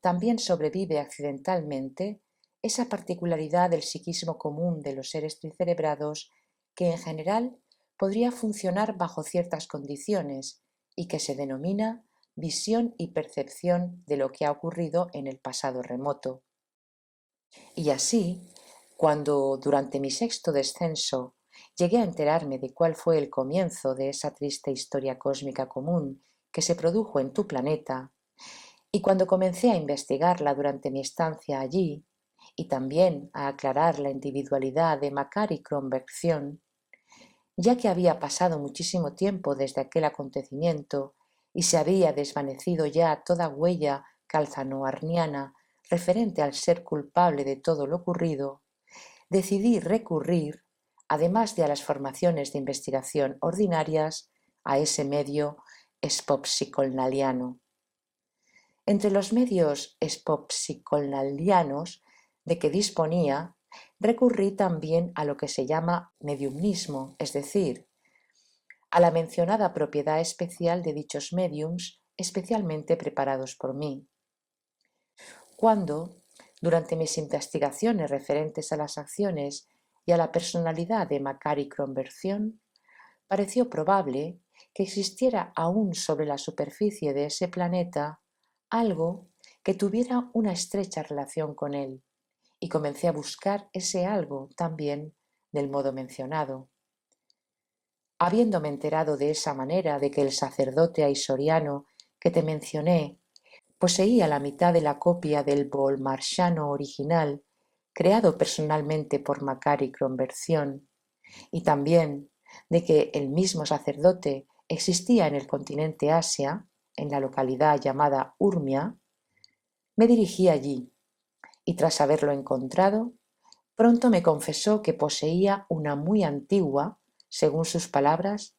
también sobrevive accidentalmente esa particularidad del psiquismo común de los seres tricerebrados que en general podría funcionar bajo ciertas condiciones y que se denomina visión y percepción de lo que ha ocurrido en el pasado remoto. Y así, Cuando, durante mi sexto descenso, llegué a enterarme de cuál fue el comienzo de esa triste historia cósmica común que se produjo en tu planeta, y cuando comencé a investigarla durante mi estancia allí, y también a aclarar la individualidad de Makari Kronbergson, ya que había pasado muchísimo tiempo desde aquel acontecimiento y se había desvanecido ya toda huella calzanoarniana referente al ser culpable de todo lo ocurrido, decidí recurrir, además de a las formaciones de investigación ordinarias, a ese medio espopsicolnaliano. Entre los medios espopsicolnalianos de que disponía, recurrí también a lo que se llama mediumnismo, es decir, a la mencionada propiedad especial de dichos médiums especialmente preparados por mí. Cuando, durante mis investigaciones referentes a las acciones y a la personalidad de Makari Kronbergson, pareció probable que existiera aún sobre la superficie de ese planeta algo que tuviera una estrecha relación con él, y comencé a buscar ese algo también del modo mencionado. Habiéndome enterado de esa manera de que el sacerdote aisoriano que te mencioné poseía la mitad de la copia del bolmarsiano original, creado personalmente por Makari Kronbergson, y también de que el mismo sacerdote existía en el continente Asia, en la localidad llamada Urmia, me dirigí allí y tras haberlo encontrado, pronto me confesó que poseía una muy antigua, según sus palabras,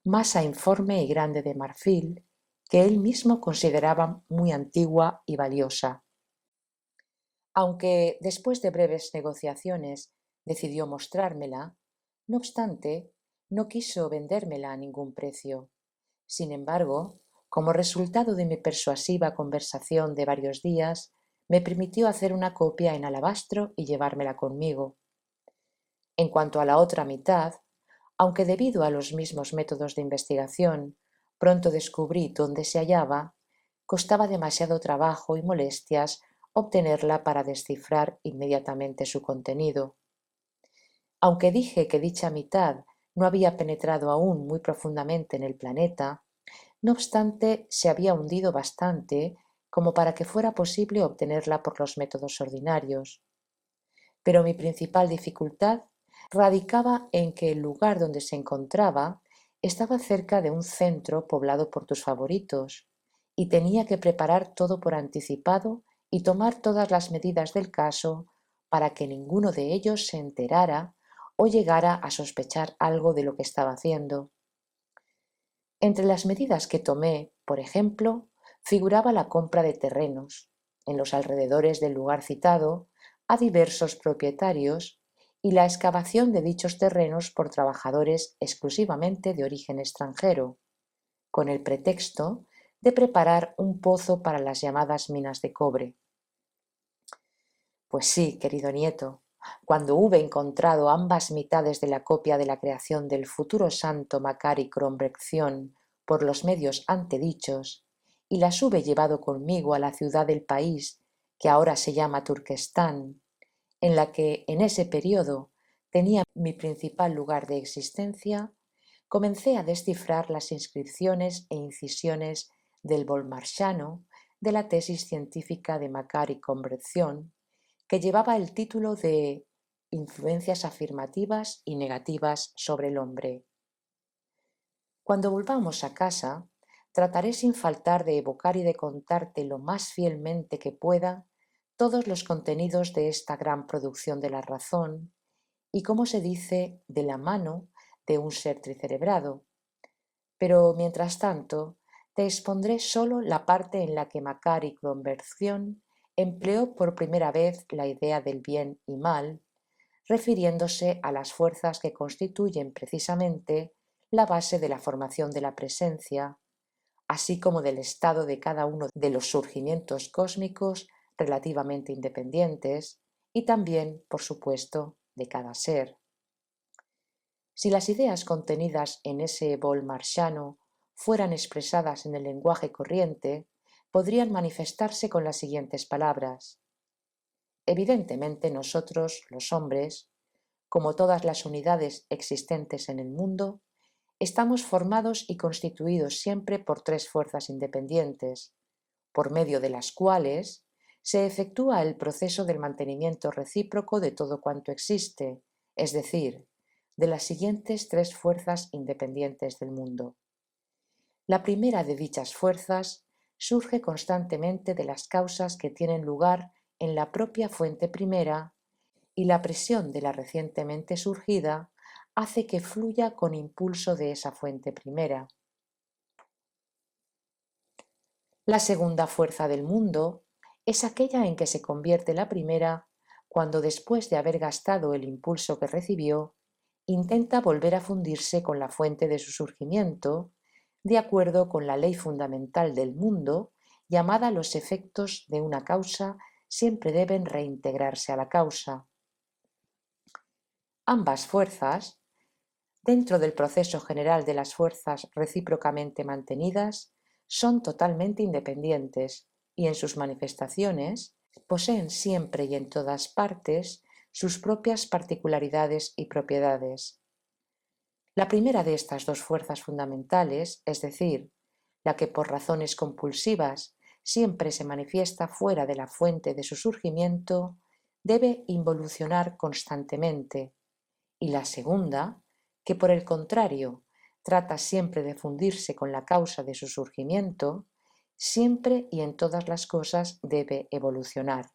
masa informe y grande de marfil, que él mismo consideraba muy antigua y valiosa. Aunque después de breves negociaciones decidió mostrármela, no obstante, no quiso vendérmela a ningún precio. Sin embargo, como resultado de mi persuasiva conversación de varios días, me permitió hacer una copia en alabastro y llevármela conmigo. En cuanto a la otra mitad, aunque debido a los mismos métodos de investigación pronto descubrí dónde se hallaba, costaba demasiado trabajo y molestias obtenerla para descifrar inmediatamente su contenido. Aunque dije que dicha mitad no había penetrado aún muy profundamente en el planeta, no obstante se había hundido bastante como para que fuera posible obtenerla por los métodos ordinarios. Pero mi principal dificultad radicaba en que el lugar donde se encontraba estaba cerca de un centro poblado por tus favoritos, y tenía que preparar todo por anticipado y tomar todas las medidas del caso para que ninguno de ellos se enterara o llegara a sospechar algo de lo que estaba haciendo. Entre las medidas que tomé, por ejemplo, figuraba la compra de terrenos, en los alrededores del lugar citado, a diversos propietarios y la excavación de dichos terrenos por trabajadores exclusivamente de origen extranjero, con el pretexto de preparar un pozo para las llamadas minas de cobre. Pues sí, querido nieto, cuando hube encontrado ambas mitades de la copia de la creación del futuro santo Makari Kronbergson por los medios antedichos, y las hube llevado conmigo a la ciudad del país, que ahora se llama Turquestán, en la que en ese periodo tenía mi principal lugar de existencia, comencé a descifrar las inscripciones e incisiones del bolmarsiano de la tesis científica de Makari Kronbergson, que llevaba el título de Influencias afirmativas y negativas sobre el hombre. Cuando volvamos a casa, trataré sin faltar de evocar y de contarte lo más fielmente que pueda todos los contenidos de esta gran producción de la razón y, como se dice, de la mano de un ser tricerebrado. Pero, mientras tanto, te expondré solo la parte en la que Makari Kronbergson empleó por primera vez la idea del bien y mal, refiriéndose a las fuerzas que constituyen precisamente la base de la formación de la presencia, así como del estado de cada uno de los surgimientos cósmicos relativamente independientes y también, por supuesto, de cada ser. Si las ideas contenidas en ese bol marciano fueran expresadas en el lenguaje corriente, podrían manifestarse con las siguientes palabras: Evidentemente nosotros, los hombres, como todas las unidades existentes en el mundo, estamos formados y constituidos siempre por tres fuerzas independientes, por medio de las cuales se efectúa el proceso del mantenimiento recíproco de todo cuanto existe, es decir, de las siguientes tres fuerzas independientes del mundo. La primera de dichas fuerzas surge constantemente de las causas que tienen lugar en la propia fuente primera y la presión de la recientemente surgida hace que fluya con impulso de esa fuente primera. La segunda fuerza del mundo es aquella en que se convierte la primera cuando, después de haber gastado el impulso que recibió, intenta volver a fundirse con la fuente de su surgimiento, de acuerdo con la ley fundamental del mundo, llamada los efectos de una causa siempre deben reintegrarse a la causa. Ambas fuerzas, dentro del proceso general de las fuerzas recíprocamente mantenidas, son totalmente independientes y en sus manifestaciones poseen siempre y en todas partes sus propias particularidades y propiedades. La primera de estas dos fuerzas fundamentales, es decir, la que por razones compulsivas siempre se manifiesta fuera de la fuente de su surgimiento, debe involucionar constantemente, y la segunda, que por el contrario trata siempre de fundirse con la causa de su surgimiento, siempre y en todas las cosas debe evolucionar.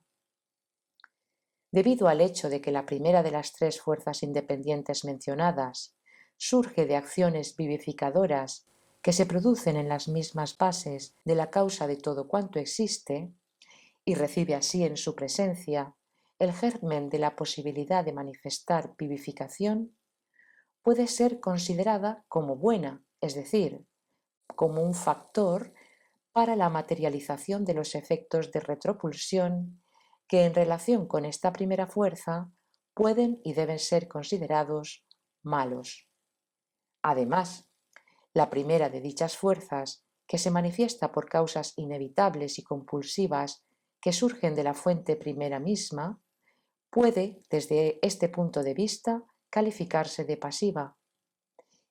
Debido al hecho de que la primera de las tres fuerzas independientes mencionadas surge de acciones vivificadoras que se producen en las mismas bases de la causa de todo cuanto existe, y recibe así en su presencia el germen de la posibilidad de manifestar vivificación, puede ser considerada como buena, es decir, como un factor para la materialización de los efectos de retropulsión que en relación con esta primera fuerza pueden y deben ser considerados malos. Además, la primera de dichas fuerzas, que se manifiesta por causas inevitables y compulsivas que surgen de la fuente primera misma, puede, desde este punto de vista, calificarse de pasiva,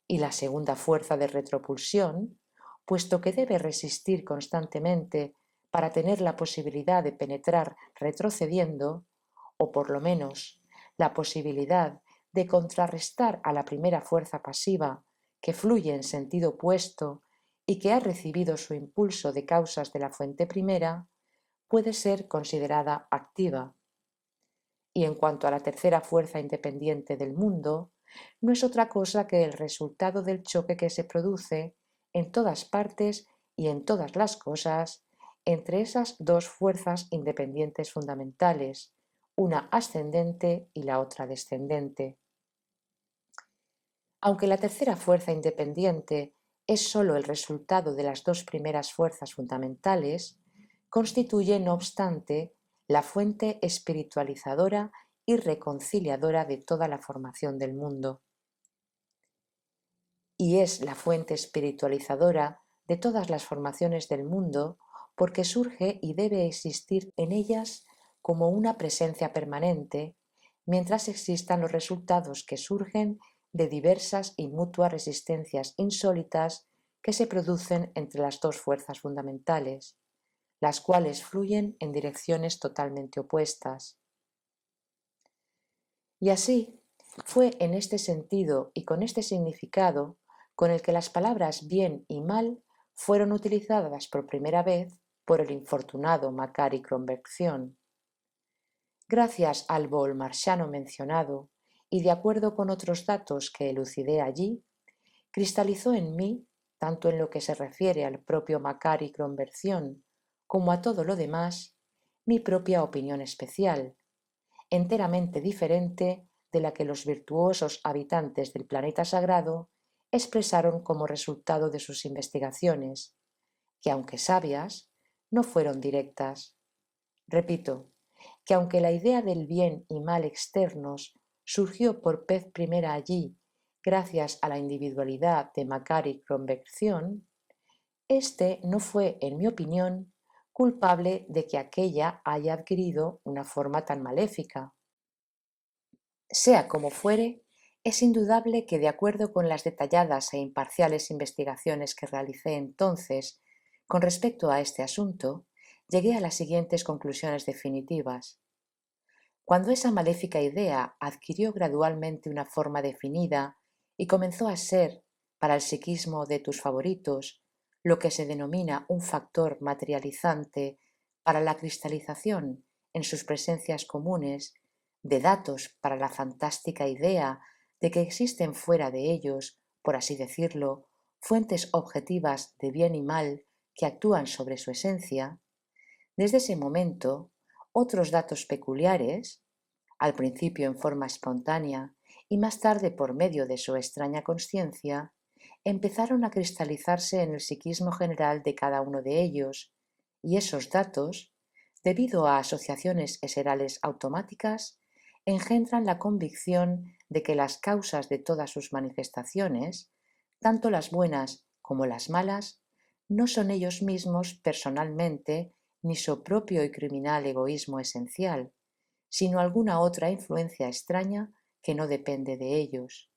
y la segunda fuerza de retropulsión, puesto que debe resistir constantemente para tener la posibilidad de penetrar retrocediendo, o por lo menos la posibilidad de contrarrestar a la primera fuerza pasiva que fluye en sentido opuesto y que ha recibido su impulso de causas de la fuente primera, puede ser considerada activa. Y en cuanto a la tercera fuerza independiente del mundo, no es otra cosa que el resultado del choque que se produce en todas partes y en todas las cosas entre esas dos fuerzas independientes fundamentales, una ascendente y la otra descendente. Aunque la tercera fuerza independiente es sólo el resultado de las dos primeras fuerzas fundamentales, constituye, no obstante, la fuente espiritualizadora y reconciliadora de toda la formación del mundo. Y es la fuente espiritualizadora de todas las formaciones del mundo porque surge y debe existir en ellas como una presencia permanente, mientras existan los resultados que surgen de diversas y mutuas resistencias insólitas que se producen entre las dos fuerzas fundamentales, las cuales fluyen en direcciones totalmente opuestas. Y así, fue en este sentido y con este significado con el que las palabras bien y mal fueron utilizadas por primera vez por el infortunado Macari Conversión. Gracias al bolmarsiano mencionado, y de acuerdo con otros datos que elucidé allí, cristalizó en mí, tanto en lo que se refiere al propio Macari Conversión como a todo lo demás, mi propia opinión especial, enteramente diferente de la que los virtuosos habitantes del planeta sagrado expresaron como resultado de sus investigaciones, que aunque sabias, no fueron directas. Repito, que aunque la idea del bien y mal externos surgió por vez primera allí gracias a la individualidad de Macari Conversión, este no fue, en mi opinión, culpable de que aquella haya adquirido una forma tan maléfica. Sea como fuere, es indudable que de acuerdo con las detalladas e imparciales investigaciones que realicé entonces con respecto a este asunto, llegué a las siguientes conclusiones definitivas. Cuando esa maléfica idea adquirió gradualmente una forma definida y comenzó a ser, para el psiquismo de tus favoritos, lo que se denomina un factor materializante para la cristalización en sus presencias comunes de datos para la fantástica idea de que existen fuera de ellos, por así decirlo, fuentes objetivas de bien y mal que actúan sobre su esencia, desde ese momento, otros datos peculiares, al principio en forma espontánea y más tarde por medio de su extraña consciencia, empezaron a cristalizarse en el psiquismo general de cada uno de ellos, y esos datos, debido a asociaciones eserales automáticas, engendran la convicción de que las causas de todas sus manifestaciones, tanto las buenas como las malas, no son ellos mismos personalmente ni su propio y criminal egoísmo esencial, sino alguna otra influencia extraña que no depende de ellos.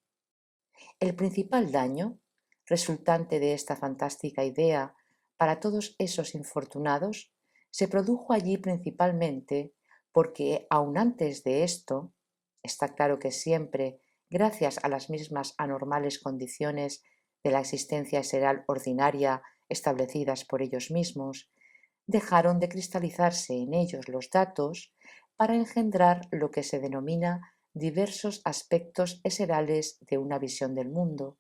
El principal daño, resultante de esta fantástica idea para todos esos infortunados, se produjo allí principalmente porque, aun antes de esto, está claro que siempre, gracias a las mismas anormales condiciones de la existencia seral ordinaria establecidas por ellos mismos, dejaron de cristalizarse en ellos los datos para engendrar lo que se denomina diversos aspectos eserales de una visión del mundo,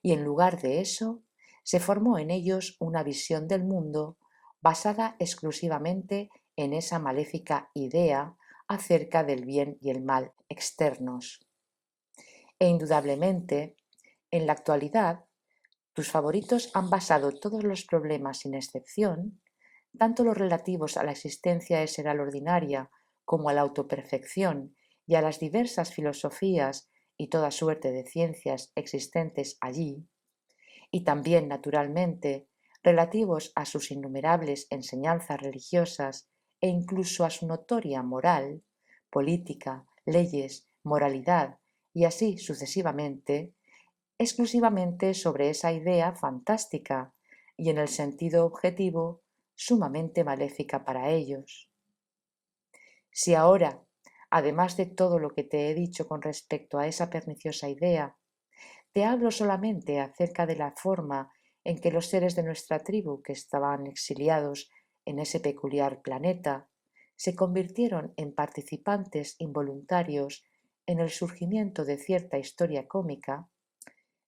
y en lugar de eso, se formó en ellos una visión del mundo basada exclusivamente en esa maléfica idea acerca del bien y el mal externos. E indudablemente, en la actualidad, tus favoritos han basado todos los problemas sin excepción, tanto los relativos a la existencia eseral ordinaria como a la autoperfección y a las diversas filosofías y toda suerte de ciencias existentes allí, y también, naturalmente, relativos a sus innumerables enseñanzas religiosas e incluso a su notoria moral, política, leyes, moralidad y así sucesivamente, exclusivamente sobre esa idea fantástica y en el sentido objetivo sumamente maléfica para ellos. Si ahora, además de todo lo que te he dicho con respecto a esa perniciosa idea, te hablo solamente acerca de la forma en que los seres de nuestra tribu que estaban exiliados en ese peculiar planeta se convirtieron en participantes involuntarios en el surgimiento de cierta historia cómica,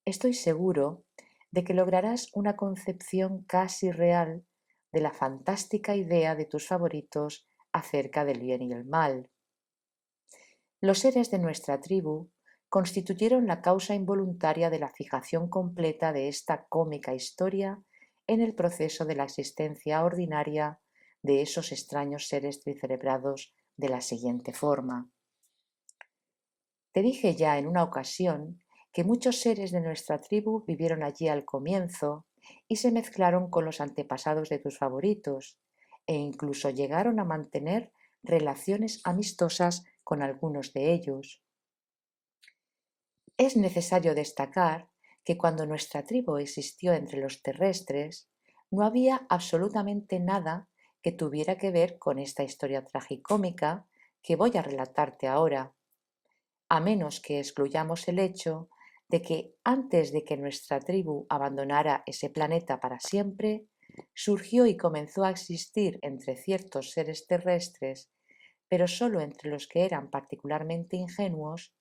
estoy seguro de que lograrás una concepción casi real de la fantástica idea de tus favoritos acerca del bien y el mal. Los seres de nuestra tribu constituyeron la causa involuntaria de la fijación completa de esta cómica historia en el proceso de la existencia ordinaria de esos extraños seres tricerebrados de la siguiente forma. Te dije ya en una ocasión que muchos seres de nuestra tribu vivieron allí al comienzo y se mezclaron con los antepasados de tus favoritos, e incluso llegaron a mantener relaciones amistosas con algunos de ellos. Es necesario destacar que cuando nuestra tribu existió entre los terrestres, no había absolutamente nada que tuviera que ver con esta historia tragicómica que voy a relatarte ahora, a menos que excluyamos el hecho de que antes de que nuestra tribu abandonara ese planeta para siempre, surgió y comenzó a existir entre ciertos seres terrestres, pero solo entre los que eran particularmente ingenuos,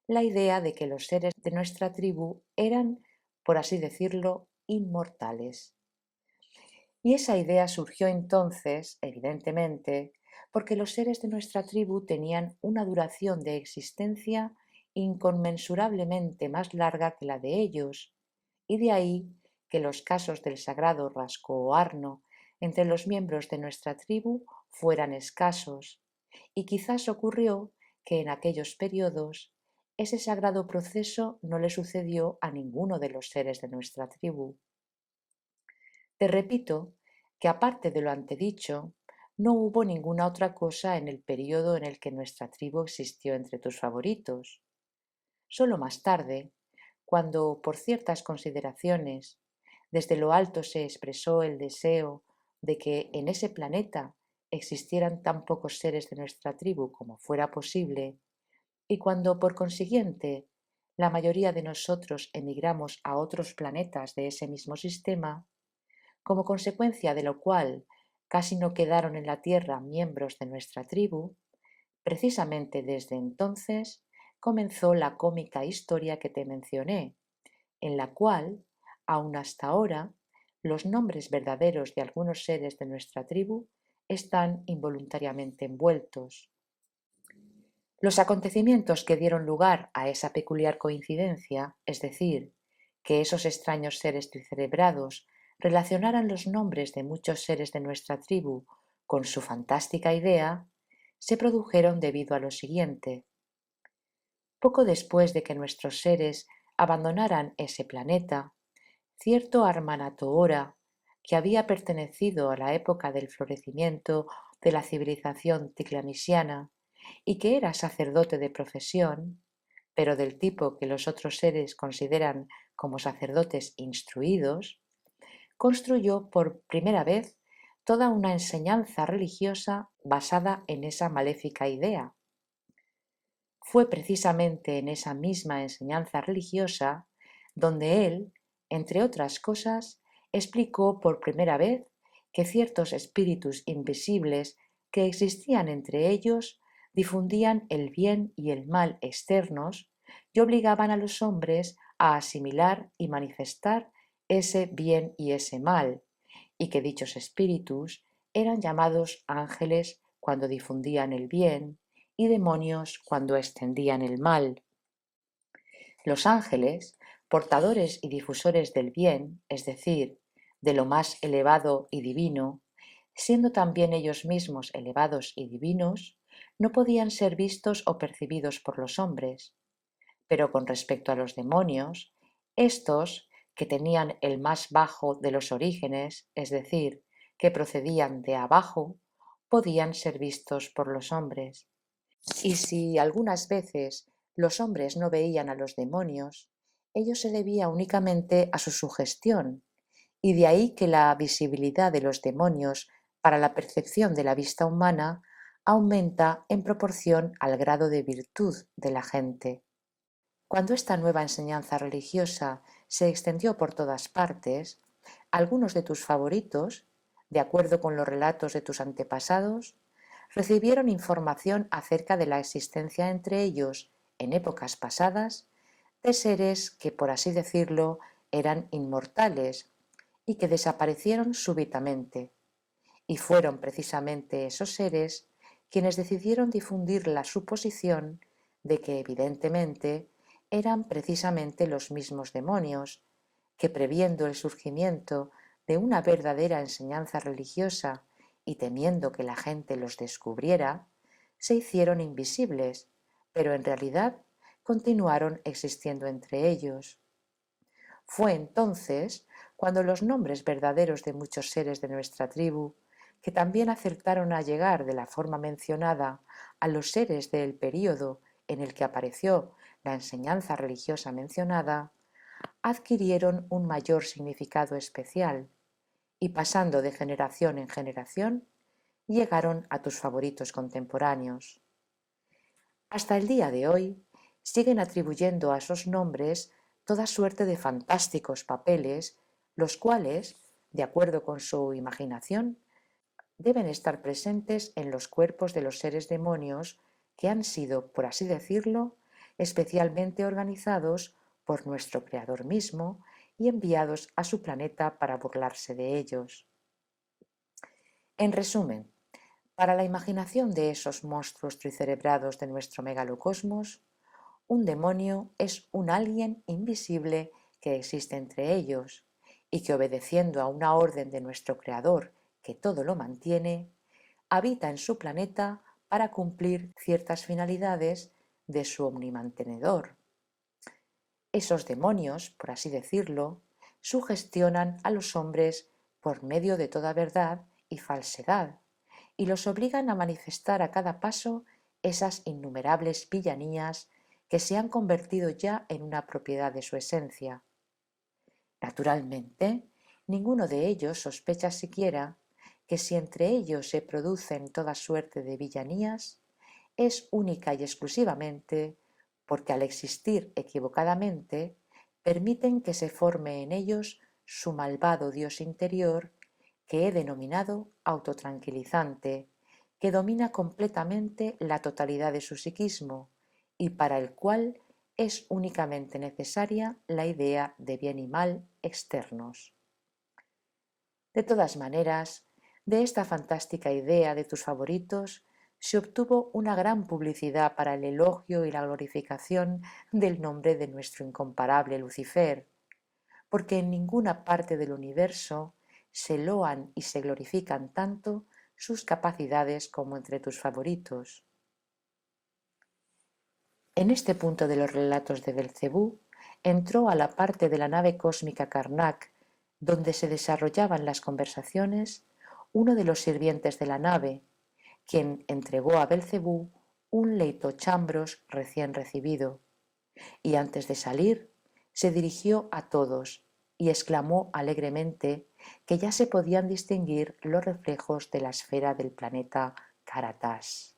la idea de que los seres de nuestra tribu eran, por así decirlo, inmortales. Y esa idea surgió entonces, evidentemente, porque los seres de nuestra tribu tenían una duración de existencia inconmensurablemente más larga que la de ellos, y de ahí que los casos del sagrado rasco o arno entre los miembros de nuestra tribu fueran escasos, y quizás ocurrió que en aquellos periodos ese sagrado proceso no le sucedió a ninguno de los seres de nuestra tribu. Te repito que aparte de lo antedicho, no hubo ninguna otra cosa en el período en el que nuestra tribu existió entre tus favoritos. Solo más tarde, cuando por ciertas consideraciones desde lo alto se expresó el deseo de que en ese planeta existieran tan pocos seres de nuestra tribu como fuera posible, y cuando por consiguiente la mayoría de nosotros emigramos a otros planetas de ese mismo sistema, como consecuencia de lo cual casi no quedaron en la Tierra miembros de nuestra tribu, precisamente desde entonces comenzó la cómica historia que te mencioné, en la cual, aun hasta ahora, los nombres verdaderos de algunos seres de nuestra tribu están involuntariamente envueltos. Los acontecimientos que dieron lugar a esa peculiar coincidencia, es decir, que esos extraños seres tricerebrados relacionaran los nombres de muchos seres de nuestra tribu con su fantástica idea, se produjeron debido a lo siguiente. Poco después de que nuestros seres abandonaran ese planeta, cierto Armanatohora, que había pertenecido a la época del florecimiento de la civilización ticlanisiana y que era sacerdote de profesión, pero del tipo que los otros seres consideran como sacerdotes instruidos, construyó por primera vez toda una enseñanza religiosa basada en esa maléfica idea. Fue precisamente en esa misma enseñanza religiosa donde él, entre otras cosas, explicó por primera vez que ciertos espíritus invisibles que existían entre ellos difundían el bien y el mal externos y obligaban a los hombres a asimilar y manifestar ese bien y ese mal, y que dichos espíritus eran llamados ángeles cuando difundían el bien y demonios cuando extendían el mal. Los ángeles, portadores y difusores del bien, es decir, de lo más elevado y divino, siendo también ellos mismos elevados y divinos, no podían ser vistos o percibidos por los hombres. Pero con respecto a los demonios, estos, que tenían el más bajo de los orígenes, es decir, que procedían de abajo, podían ser vistos por los hombres. Y si algunas veces los hombres no veían a los demonios, ello se debía únicamente a su sugestión, y de ahí que la visibilidad de los demonios para la percepción de la vista humana aumenta en proporción al grado de virtud de la gente. Cuando esta nueva enseñanza religiosa se extendió por todas partes, algunos de tus favoritos, de acuerdo con los relatos de tus antepasados, recibieron información acerca de la existencia entre ellos, en épocas pasadas, de seres que, por así decirlo, eran inmortales y que desaparecieron súbitamente. Y fueron precisamente esos seres quienes decidieron difundir la suposición de que, evidentemente, eran precisamente los mismos demonios, que previendo el surgimiento de una verdadera enseñanza religiosa y temiendo que la gente los descubriera, se hicieron invisibles, pero en realidad continuaron existiendo entre ellos. Fue entonces cuando los nombres verdaderos de muchos seres de nuestra tribu, que también acertaron a llegar de la forma mencionada a los seres del período en el que apareció la enseñanza religiosa mencionada, adquirieron un mayor significado especial y pasando de generación en generación, llegaron a tus favoritos contemporáneos. Hasta el día de hoy, siguen atribuyendo a esos nombres toda suerte de fantásticos papeles, los cuales, de acuerdo con su imaginación, deben estar presentes en los cuerpos de los seres demonios que han sido, por así decirlo, especialmente organizados por nuestro Creador mismo y enviados a su planeta para burlarse de ellos. En resumen, para la imaginación de esos monstruos tricerebrados de nuestro megalocosmos, un demonio es un alguien invisible que existe entre ellos y que, obedeciendo a una orden de nuestro Creador que todo lo mantiene, habita en su planeta para cumplir ciertas finalidades de su omnimantenedor. Esos demonios, por así decirlo, sugestionan a los hombres por medio de toda verdad y falsedad, y los obligan a manifestar a cada paso esas innumerables villanías que se han convertido ya en una propiedad de su esencia. Naturalmente, ninguno de ellos sospecha siquiera que si entre ellos se producen toda suerte de villanías, es única y exclusivamente porque al existir equivocadamente permiten que se forme en ellos su malvado Dios interior que he denominado autotranquilizante, que domina completamente la totalidad de su psiquismo y para el cual es únicamente necesaria la idea de bien y mal externos. De todas maneras, de esta fantástica idea de tus favoritos se obtuvo una gran publicidad para el elogio y la glorificación del nombre de nuestro incomparable Lucifer, porque en ninguna parte del universo se loan y se glorifican tanto sus capacidades como entre tus favoritos. En este punto de los relatos de Belcebú entró a la parte de la nave cósmica Karnak donde se desarrollaban las conversaciones uno de los sirvientes de la nave, quien entregó a Belcebú un leitochambros recién recibido, y antes de salir se dirigió a todos y exclamó alegremente que ya se podían distinguir los reflejos de la esfera del planeta Caratas.